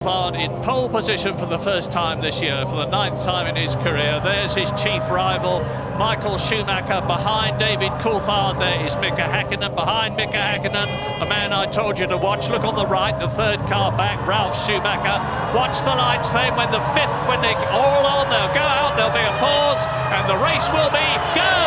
In pole position for the first time this year, for the 9th time in his career. There's his chief rival, Michael Schumacher, behind David Coulthard. There is Mika Häkkinen, behind Mika Häkkinen, the man I told you to watch. Look on the right, the third car back, Ralf Schumacher. Watch the lights then, when the fifth, when they're all on, they'll go out, there'll be a pause, and the race will be go!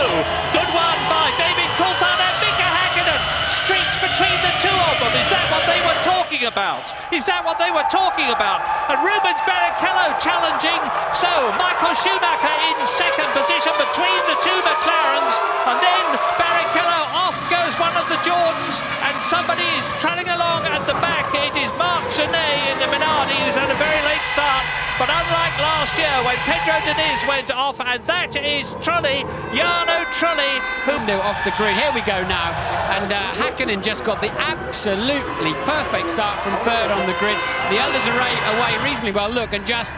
Good one by David Coulthard and Mika Häkkinen. Streaks between the two of them. Is that what they were talking about? Is that what they were talking about? And Rubens Barrichello challenging. So Michael Schumacher in second position between the two McLarens, and then Barrichello off goes one of the Jordans, and somebody is trailing along at the back. It is Marc Genet in the Minardi, who's had a very late start. But unlike last year when Pedro Diniz went off, and that is Trulli, Jarno Trulli, who off the grid. Here we go now, and Häkkinen just got the absolutely perfect start from third on the grid. The others are away reasonably well. Look, and just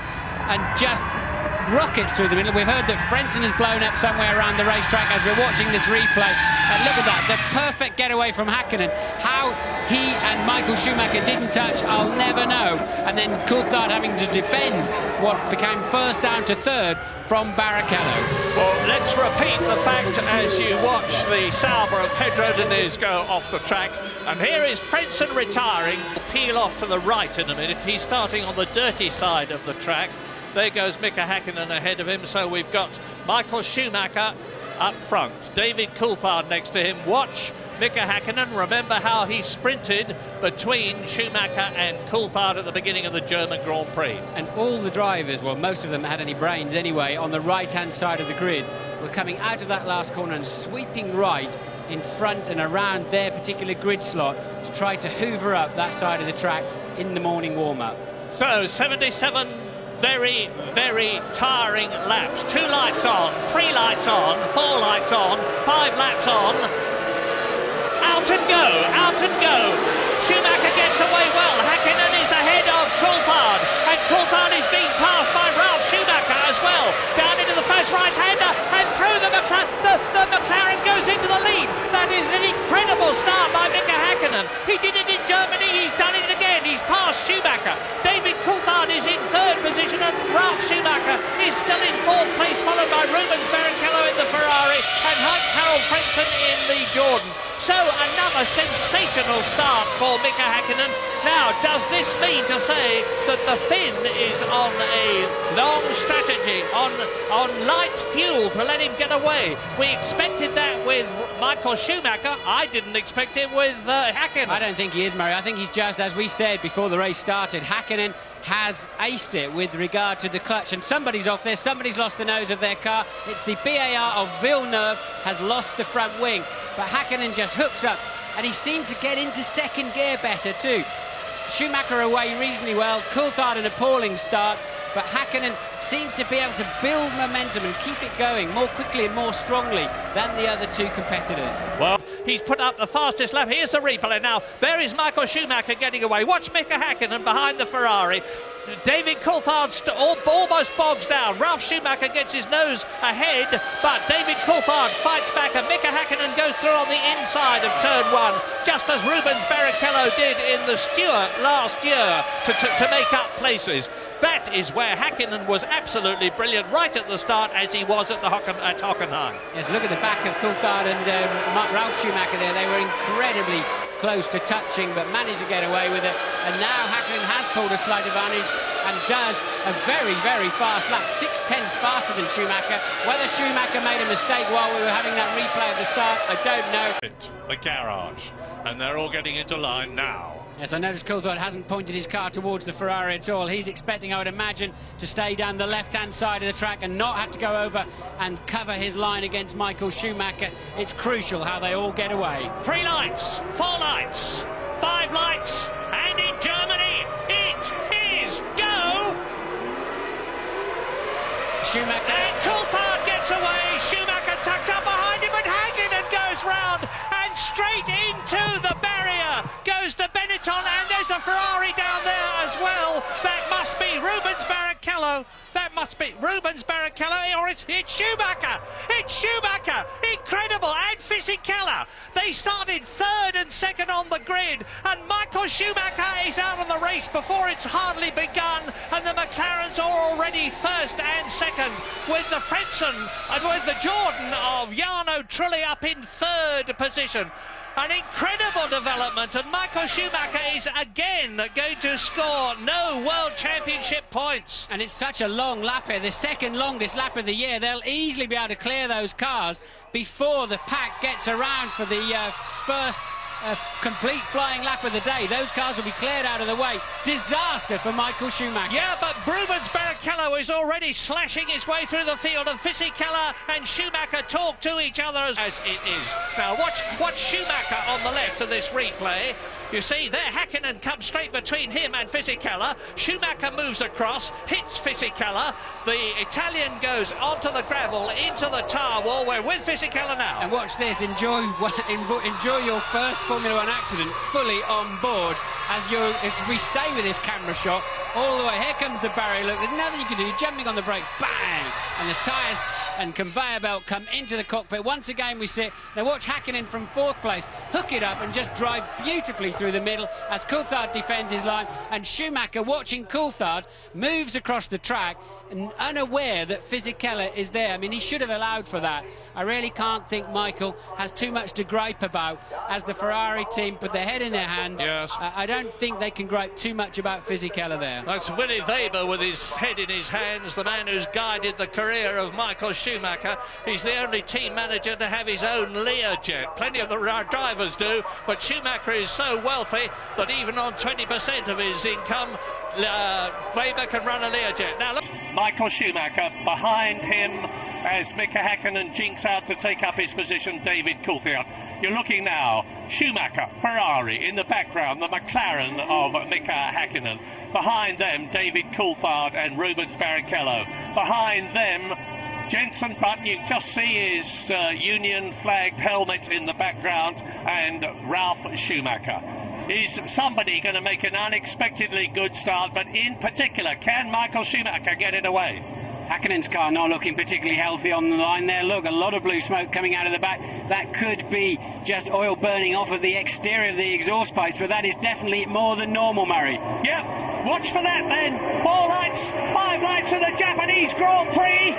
rockets through the middle. We've heard that Frentzen has blown up somewhere around the racetrack as we're watching this replay. And look at that, the perfect getaway from Häkkinen. How he and Michael Schumacher didn't touch, I'll never know. And then Coulthard having to defend what became first down to third from Barrichello. Well, let's repeat the fact as you watch the Sauber of Pedro Diniz go off the track. And here is Frentzen retiring. Peel off to the right in a minute. He's starting on the dirty side of the track. There goes Mika Häkkinen ahead of him. So we've got Michael Schumacher up front, David Coulthard next to him. Watch Mika Häkkinen. Remember how he sprinted between Schumacher and Coulthard at the beginning of the German Grand Prix. And all the drivers, well, most of them had any brains anyway, on the right-hand side of the grid, were coming out of that last corner and sweeping right in front and around their particular grid slot to try to hoover up that side of the track in the morning warm-up. So 77 very, very tiring laps. 2 lights on, 3 lights on, 4 lights on, 5 laps on. Out and go, out and go. Schumacher gets away well. Häkkinen is ahead of Coulthard, and Coulthard is being passed by Ralf Schumacher as well. Down into the first right-hander, and through the McLaren goes into the lead. That is an incredible start by Mika Häkkinen. He did it in Germany, he's done it again. He's passed Schumacher. David Coulthard is in third position, and Ralf Schumacher is still in fourth place, followed by Rubens Barrichello in the Ferrari and Hans-Harald Frentzen in the Jordan. So another sensational start for Mika Häkkinen. Now, does this mean to say that the Finn is on a long strategy, on light fuel to let him get away? We expected that with Michael Schumacher. I didn't expect it with Häkkinen. I don't think he is, Murray. I think he's just, as we said before the race started, Häkkinen has aced it with regard to the clutch, and somebody's off there, somebody's lost the nose of their car. It's the BAR of Villeneuve has lost the front wing, but Häkkinen just hooks up, and he seems to get into second gear better too. Schumacher away reasonably well, Coulthard an appalling start, but Häkkinen seems to be able to build momentum and keep it going more quickly and more strongly than the other two competitors. Well, he's put up the fastest lap. Here's the replay now. There is Michael Schumacher getting away. Watch Mika Häkkinen behind the Ferrari. David Coulthard almost bogs down. Ralf Schumacher gets his nose ahead, but David Coulthard fights back, and Mika Häkkinen goes through on the inside of turn 1, just as Rubens Barrichello did in the Stewart last year to make up places. That is where Häkkinen was absolutely brilliant right at the start, as he was at Hockenheim. Yes, look at the back of Coulthard and Ralf Schumacher there. They were incredibly close to touching, but managed to get away with it. And now Häkkinen has pulled a slight advantage and does a very, very fast lap, 6/10 faster than Schumacher. Whether Schumacher made a mistake while we were having that replay at the start, I don't know. The garage, and they're all getting into line now. Yes, I noticed Coulthard hasn't pointed his car towards the Ferrari at all. He's expecting, I would imagine, to stay down the left-hand side of the track and not have to go over and cover his line against Michael Schumacher. It's crucial how they all get away. 3 lights, 4 lights, 5 lights, and in Germany, it is go! Schumacher. And Coulthard gets away. Schumacher tucked up behind him, and Häkkinen goes round and straight into the barrier goes the Benetton, and there's a Ferrari down there as well. That must must be Rubens Barrichello. That must be Rubens Barrichello, or it's Schumacher. It's Schumacher. Incredible. And Fisichella. They started third and second on the grid, and Michael Schumacher is out of the race before it's hardly begun, and the McLarens are already first and second, with the Frentzen and with the Jordan of Jarno Trulli up in third position. An incredible development, and Michael Schumacher is again going to score no World Championship points. And it's such a long lap here, the second longest lap of the year. They'll easily be able to clear those cars before the pack gets around for the first complete flying lap of the day. Those cars will be cleared out of the way. Disaster for Michael Schumacher. Yeah, but Rubens Barrichello is already slashing his way through the field, and Fisichella and Schumacher talk to each other as it is. Now watch Schumacher on the left of this replay. You see there, Häkkinen comes straight between him and Fisichella. Schumacher moves across, hits Fisichella. The Italian goes onto the gravel, into the tar wall. We're with Fisichella now. And watch this, enjoy your first Formula One accident fully on board as we stay with this camera shot all the way. Here comes the barrier. Look, there's nothing you can do. You're jumping on the brakes, bang! And the tyres and conveyor belt come into the cockpit. Once again we sit. Now watch Häkkinen from fourth place hook it up and just drive beautifully through the middle as Coulthard defends his line, and Schumacher, watching Coulthard, moves across the track and unaware that Fisichella is there. I mean, he should have allowed for that. I really can't think Michael has too much to gripe about as the Ferrari team put their head in their hands. Yes. I don't think they can gripe too much about Fisichella there. That's Willy Weber with his head in his hands, the man who's guided the career of Michael Schumacher. He's the only team manager to have his own Learjet. Plenty of the drivers do, but Schumacher is so wealthy that even on 20% of his income, Weber can run a Learjet. Now look, Michael Schumacher behind him as Mika Häkkinen jinks out to take up his position, David Coulthard. You're looking now, Schumacher, Ferrari in the background, the McLaren of Mika Häkkinen. Behind them, David Coulthard and Rubens Barrichello. Behind them, Jenson Button, you just see his Union flagged helmet in the background, and Ralf Schumacher. Is somebody going to make an unexpectedly good start, but in particular, can Michael Schumacher get it away? Häkkinen's car not looking particularly healthy on the line there. Look, a lot of blue smoke coming out of the back. That could be just oil burning off of the exterior of the exhaust pipes, but that is definitely more than normal, Murray. Yep, watch for that then. 4 lights, 5 lights of the Japanese Grand Prix.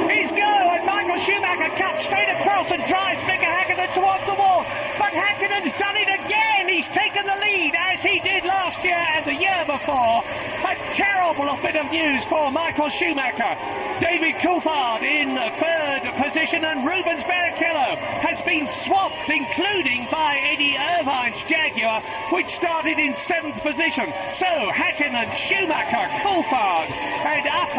He's go, and Michael Schumacher cuts straight across and drives Mika Häkkinen towards the wall. But Häkkinen's done it again. He's taken the lead as he did last year and the year before. A terrible bit of news for Michael Schumacher. David Coulthard in third position, and Rubens Barrichello has been swapped, including by Eddie Irvine's Jaguar, which started in 7th position. So Häkkinen, Schumacher, Coulthard, and up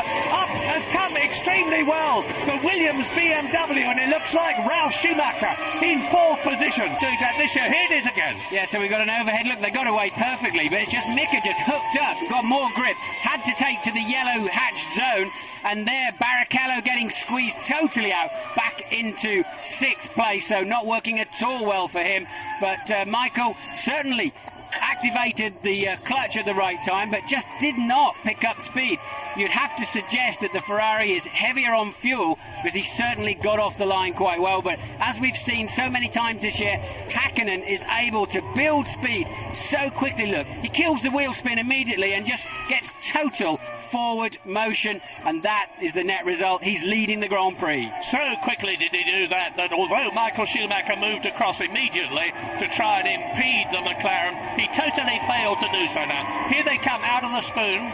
has come extremely well the Williams BMW, and it looks like Ralf Schumacher in 4th position. Doing that this year. Here it is again. Yeah, so we've got an overhead look. They got away perfectly, but it's just Mika just hooked up, got more grip, had to take to the yellow hatched zone, and there Barrichello getting squeezed totally out back into 6th place, so not working at all well for him. But Michael certainly activated the clutch at the right time, but just did not pick up speed. You'd have to suggest that the Ferrari is heavier on fuel, because he certainly got off the line quite well. But as we've seen so many times this year, Häkkinen is able to build speed so quickly. Look, he kills the wheel spin immediately and just gets total forward motion, and that is the net result. He's leading the Grand Prix. So quickly did he do that although Michael Schumacher moved across immediately to try and impede the McLaren, he totally failed to do so. Now here they come out of the spoon.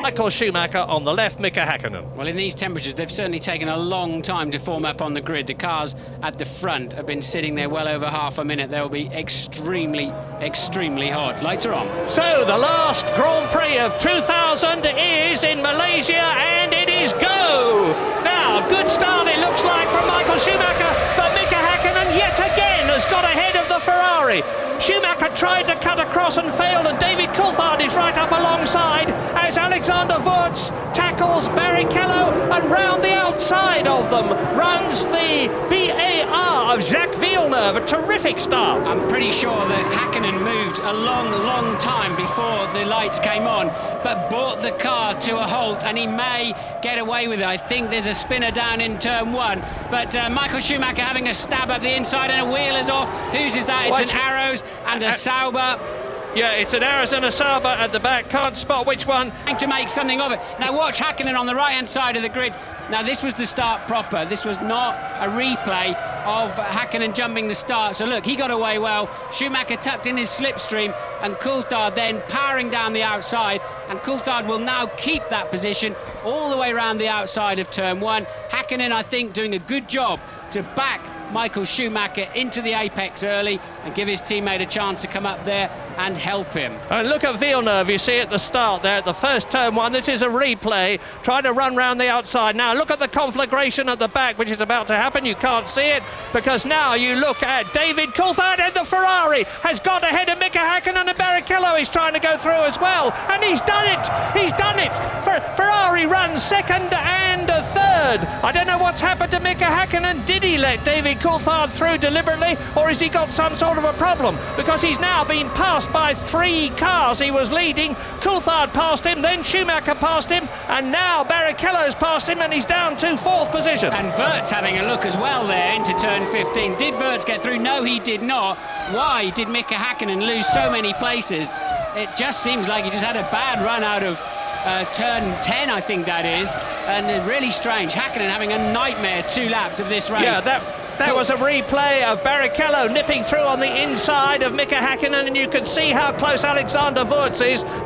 Michael Schumacher on the left, Mika Häkkinen. Well, in these temperatures, they've certainly taken a long time to form up on the grid. The cars at the front have been sitting there well over half a minute. They'll be extremely, extremely hot. Lights are on. So the last Grand Prix of 2000 is in Malaysia, and it is go! Now, good start it looks like from Michael Schumacher, but Mika Häkkinen yet again has got ahead of the Ferrari. Schumacher tried to cut across and failed, and David Coulthard is right up alongside as Alexander Wurz tackles Barrichello, and round the outside inside of them runs the BAR of Jacques Villeneuve, a terrific start. I'm pretty sure that Häkkinen moved a long time before the lights came on, but brought the car to a halt, and he may get away with it. I think there's a spinner down in turn 1, but Michael Schumacher having a stab up the inside, and a wheel is off. Whose is that? It's an Arrows and a Sauber. Yeah, it's an Arrows and a Sauber at the back. Can't spot which one. Trying to make something of it. Now watch Häkkinen on the right-hand side of the grid. Now this was the start proper. This was not a replay of Häkkinen jumping the start. So look, he got away well. Schumacher tucked in his slipstream, and Coulthard then powering down the outside. And Coulthard will now keep that position all the way around the outside of turn 1. Häkkinen, I think, doing a good job to back Michael Schumacher into the apex early and give his teammate a chance to come up there and help him. And look at Villeneuve, you see at the start there, at the first turn 1. This is a replay, trying to run round the outside. Now look at the conflagration at the back, which is about to happen. You can't see it, because now you look at David Coulthard, and the Ferrari has got ahead of Mika Häkkinen, and Barrichello is trying to go through as well. And he's done it! He's done it! Ferrari runs second and third. I don't know what's happened to Mika Häkkinen. Did he let David Coulthard through deliberately, or has he got some sort of a problem? Because he's now been passed by 3 cars. He was leading, Coulthard passed him, then Schumacher passed him, and now Barrichello's passed him, and he's down to 4th position. And Wirtz having a look as well there into turn 15. Did Wirtz get through? No, he did not. Why did Mika Häkkinen lose so many places? It just seems like he just had a bad run out of turn 10, I think that is, and really strange. Häkkinen having a nightmare 2 laps of this race. Yeah, that was a replay of Barrichello nipping through on the inside of Mika Häkkinen, and you could see how close Alexander Wurz is.